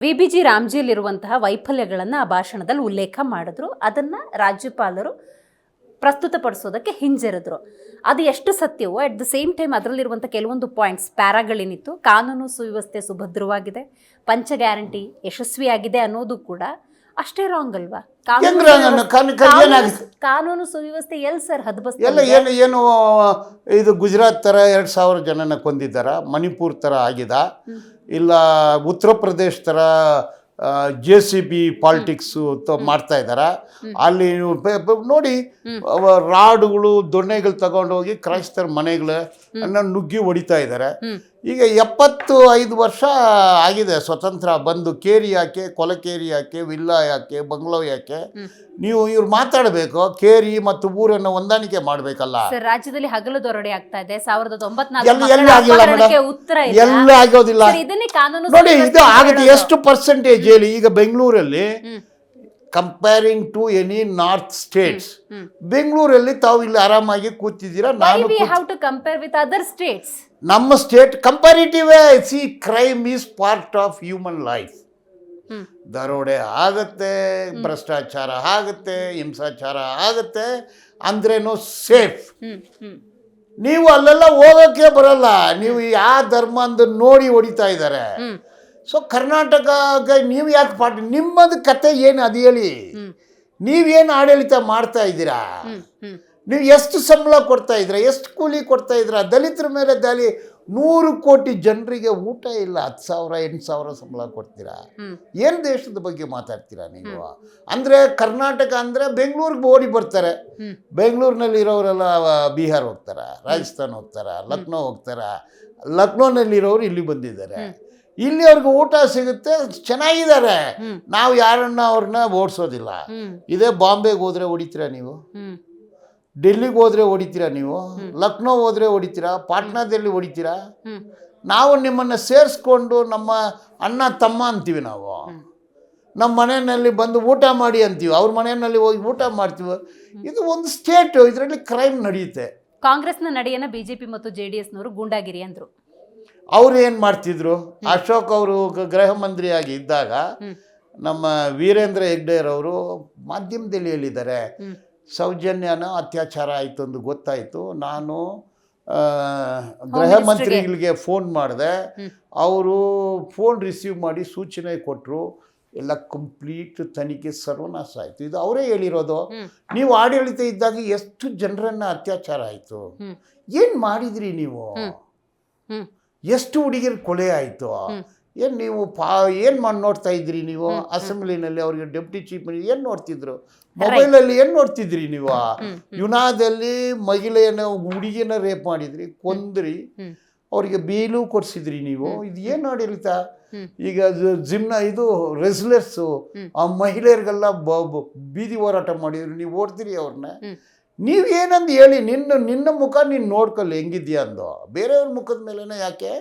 ವಿ.ಬಿ.ಜಿ. ರಾಮ್ಜಿಯಲ್ಲಿರುವಂತಹ ವೈಫಲ್ಯಗಳನ್ನು ಆ ಭಾಷಣದಲ್ಲಿ ಉಲ್ಲೇಖ ಮಾಡಿದ್ರು. ಅದನ್ನು ರಾಜ್ಯಪಾಲರು ಪ್ರಸ್ತುತಪಡಿಸೋದಕ್ಕೆ ಹಿಂಜರಿದ್ರು. ಅದು ಎಷ್ಟು ಸತ್ಯವೋ ಅಟ್ ದ ಸೇಮ್ ಟೈಮ್ ಅದರಲ್ಲಿರುವಂಥ ಕೆಲವೊಂದು ಪಾಯಿಂಟ್ಸ್ ಪ್ಯಾರಾಗಳೇನಿತ್ತು, ಕಾನೂನು ಸುವ್ಯವಸ್ಥೆ ಸುಭದ್ರವಾಗಿದೆ, ಪಂಚ ಗ್ಯಾರಂಟಿ ಯಶಸ್ವಿಯಾಗಿದೆ ಅನ್ನೋದು ಕೂಡ ಅಷ್ಟೇ ರಾಂಗ್ ಅಲ್ವಾ? ಕಾನೂನು ಸುವ್ಯವಸ್ಥೆ ಎಲ್ಲಿ ಸರ್ ಹದ್ಬಸ್ತ? ಏನು ಇದು ಗುಜರಾತ್ ಥರ 2,000 ಜನನ ಕೊಂದಿದ್ದಾರ, ಮಣಿಪುರ್ ಥರ ಆಗಿದೆ, ಇಲ್ಲ ಉತ್ತರ ಪ್ರದೇಶ ಥರ JCB ಪಾಲಿಟಿಕ್ಸು ಮಾಡ್ತಾ ಇದ್ದಾರೆ. ಅಲ್ಲಿ ನೋಡಿ ರಾಡುಗಳು ದೊಣ್ಣೆಗಳು ತಗೊಂಡೋಗಿ ಕ್ರೈಸ್ತರ ಮನೆಗಳನ್ನ ನುಗ್ಗಿ ಹೊಡಿತಾ ಇದ್ದಾರೆ. ಈಗ 75 ವರ್ಷ ಆಗಿದೆ ಸ್ವತಂತ್ರ ಬಂದು. ಕೇರಿ ಯಾಕೆ, ಕೊಲಕೇರಿ ಯಾಕೆ, ವಿಲ್ಲಾ ಯಾಕೆ, ಬಂಗ್ಲೋ ಯಾಕೆ? ನೀವು ಇವ್ರು ಮಾತಾಡಬೇಕು. ಕೇರಿ ಮತ್ತು ಊರನ್ನು ಹೊಂದಾಣಿಕೆ ಮಾಡಬೇಕಲ್ಲ. ರಾಜ್ಯದಲ್ಲಿ ಹಗಲು ದೊರಡೆ ಆಗ್ತಾ ಇದೆ. 1994 ಉತ್ತರ ಎಲ್ಲ ಆಗೋದಿಲ್ಲ ನೋಡಿ. ಇದು ಆಗುತ್ತೆ. ಎಷ್ಟು ಪರ್ಸೆಂಟೇಜ್ ಹೇಳಿ? ಈಗ ಬೆಂಗಳೂರಲ್ಲಿ comparing to any north states, ಬೆಂಗಳೂರಲ್ಲಿ ತಾವು ಇಲ್ಲಿ ಆರಾಮಾಗಿ ಕೂತಿದ್ದೀರಾ. ನಮ್ಮ ಸ್ಟೇಟ್ ಕಂಪ್ಯಾರಿಟಿವ್ ಸಿ crime is part of human life. ದರೋಡೆ ಆಗುತ್ತೆ, ಭ್ರಷ್ಟಾಚಾರ ಆಗುತ್ತೆ, ಹಿಂಸಾಚಾರ ಆಗುತ್ತೆ, ಅಂದ್ರೇನು ಸೇಫ್. ನೀವು ಅಲ್ಲೆಲ್ಲ ಹೋಗೋಕ್ಕೆ ಬರಲ್ಲ. ನೀವು ಯಾವ ಧರ್ಮ ಅಂದ ನೋಡಿ ಹೊಡಿತಾ ಇದ್ದಾರೆ. ಸೊ ಕರ್ನಾಟಕ ನೀವು ಯಾಕೆ ನಿಮ್ಮದು ಕತೆ ಏನು ಅದು ಹೇಳಿ? ನೀವೇನು ಆಡಳಿತ ಮಾಡ್ತಾ ಇದ್ದೀರಾ? ನೀವು ಎಷ್ಟು ಸಂಬಳ ಕೊಡ್ತಾ ಇದ್ದೀರಾ? ಎಷ್ಟು ಕೂಲಿ ಕೊಡ್ತಾ ಇದ್ದೀರಾ? ದಲಿತರ ಮೇಲೆ 100 ಕೋಟಿ ಜನರಿಗೆ ಊಟ ಇಲ್ಲ. 10,000 8,000 ಸಂಬಳ ಕೊಡ್ತೀರಾ? ಏನು ದೇಶದ ಬಗ್ಗೆ ಮಾತಾಡ್ತೀರಾ ನೀವು? ಅಂದರೆ ಕರ್ನಾಟಕ ಅಂದರೆ ಬೆಂಗಳೂರಿಗೆ ಓಡಿ ಬರ್ತಾರೆ. ಬೆಂಗಳೂರಿನಲ್ಲಿ ಇರೋರೆಲ್ಲ ಬಿಹಾರ್ ಹೋಗ್ತಾರೆ, ರಾಜಸ್ಥಾನ್ ಹೋಗ್ತಾರೆ, ಲಕ್ನೋ ಹೋಗ್ತಾರೆ. ಲಕ್ನೋನಲ್ಲಿರೋರು ಇಲ್ಲಿ ಬಂದಿದ್ದಾರೆ. ಇಲ್ಲಿ ಅವ್ರಿಗೆ ಊಟ ಸಿಗುತ್ತೆ, ಚೆನ್ನಾಗಿದ್ದಾರೆ. ನಾವು ಯಾರನ್ನ ಅವ್ರನ್ನ ಓಡಿಸೋದಿಲ್ಲ. ಇದೇ ಬಾಂಬೆಗೆ ಹೋದರೆ ಹೊಡಿತೀರಾ ನೀವು? ಡೆಲ್ಲಿಗೆ ಹೋದರೆ ಹೊಡಿತೀರಾ ನೀವು? ಲಕ್ನೋ ಹೋದರೆ ಹೊಡಿತೀರಾ? ಪಾಟ್ನಾದಲ್ಲಿ ಹೊಡಿತೀರಾ? ನಾವು ನಿಮ್ಮನ್ನು ಸೇರಿಸ್ಕೊಂಡು ನಮ್ಮ ಅಣ್ಣ ತಮ್ಮ ಅಂತೀವಿ. ನಾವು ನಮ್ಮ ಮನೆಯಲ್ಲಿ ಬಂದು ಊಟ ಮಾಡಿ ಅಂತೀವಿ, ಅವ್ರ ಮನೆಯಲ್ಲಿ ಹೋಗಿ ಊಟ ಮಾಡ್ತೀವಿ. ಇದು ಒಂದು ಸ್ಟೇಟು, ಇದರಲ್ಲಿ ಕ್ರೈಮ್ ನಡೆಯುತ್ತೆ. ಕಾಂಗ್ರೆಸ್ನ ನಡೆಯನ್ನ BJP ಮತ್ತು JDSನವರು ಗೂಂಡಾಗಿರಿ ಅಂದರು. ಅವ್ರು ಏನು ಮಾಡ್ತಿದ್ರು? ಅಶೋಕ್ ಅವರು ಗೃಹ ಮಂತ್ರಿಯಾಗಿ ಇದ್ದಾಗ ನಮ್ಮ ವೀರೇಂದ್ರ ಹೆಗ್ಡೆಯರವರು ಮಾಧ್ಯಮದಲ್ಲಿ ಹೇಳಿದ್ದಾರೆ, ಸೌಜನ್ಯನ ಅತ್ಯಾಚಾರ ಆಯಿತು ಅಂತ ಗೊತ್ತಾಯಿತು. ನಾನು ಗೃಹ ಮಂತ್ರಿಗಳಿಗೆ ಫೋನ್ ಮಾಡಿದೆ, ಅವರು ಫೋನ್ ರಿಸೀವ್ ಮಾಡಿ ಸೂಚನೆ ಕೊಟ್ಟರು. ಎಲ್ಲ ಕಂಪ್ಲೀಟ್ ತನಿಖೆ ಸರ್ವನಾಶ ಆಯಿತು. ಇದು ಅವರೇ ಹೇಳಿರೋದು. ನೀವು ಆಡಳಿತ ಇದ್ದಾಗ ಎಷ್ಟು ಜನರನ್ನು ಅತ್ಯಾಚಾರ ಆಯಿತು? ಏನು ಮಾಡಿದ್ರಿ ನೀವು? ಎಷ್ಟು ಹುಡುಗಿರ ಕೊಲೆ ಆಯಿತು? ಏನು ನೀವು ಏನು ಮಾಡಿ ನೋಡ್ತಾ ಇದ್ರಿ ನೀವು? ಅಸೆಂಬ್ಲಿನಲ್ಲಿ ಅವ್ರಿಗೆ ಡೆಪ್ಟಿ ಚೀಫ್ ಮಿನಿಸ್ಟರ್ ಏನು ನೋಡ್ತಿದ್ರು? ಮೊಬೈಲಲ್ಲಿ ಏನು ನೋಡ್ತಿದ್ರಿ ನೀವು? ಯುನಾದಲ್ಲಿ ಮಹಿಳೆಯನ್ನು ಹುಡುಗಿನ ರೇಪ್ ಮಾಡಿದ್ರಿ, ಕೊಂದ್ರಿ, ಅವರಿಗೆ ಬೇಲು ಕೊಡಿಸಿದ್ರಿ ನೀವು. ಇದು ಏನು ಆಡಳಿತ? ಈಗ ಇದು ರೆಸ್ಲರ್ಸು ಆ ಮಹಿಳೆಯರಿಗೆಲ್ಲ ಬೀದಿ ಹೋರಾಟ ಮಾಡಿದ್ರು, ನೀವು ಓಡ್ತೀರಿ ಅವ್ರನ್ನ. ನೀವೇನಂದು ಹೇಳಿ, ನಿನ್ನ ಮುಖ ನೀನು ನೋಡ್ಕೊಳ್ಳಿ ಹೆಂಗಿದ್ಯಾ ಅಂದು. ಬೇರೆಯವ್ರ ಮುಖದ ಮೇಲೆನೇ ಯಾಕೆ?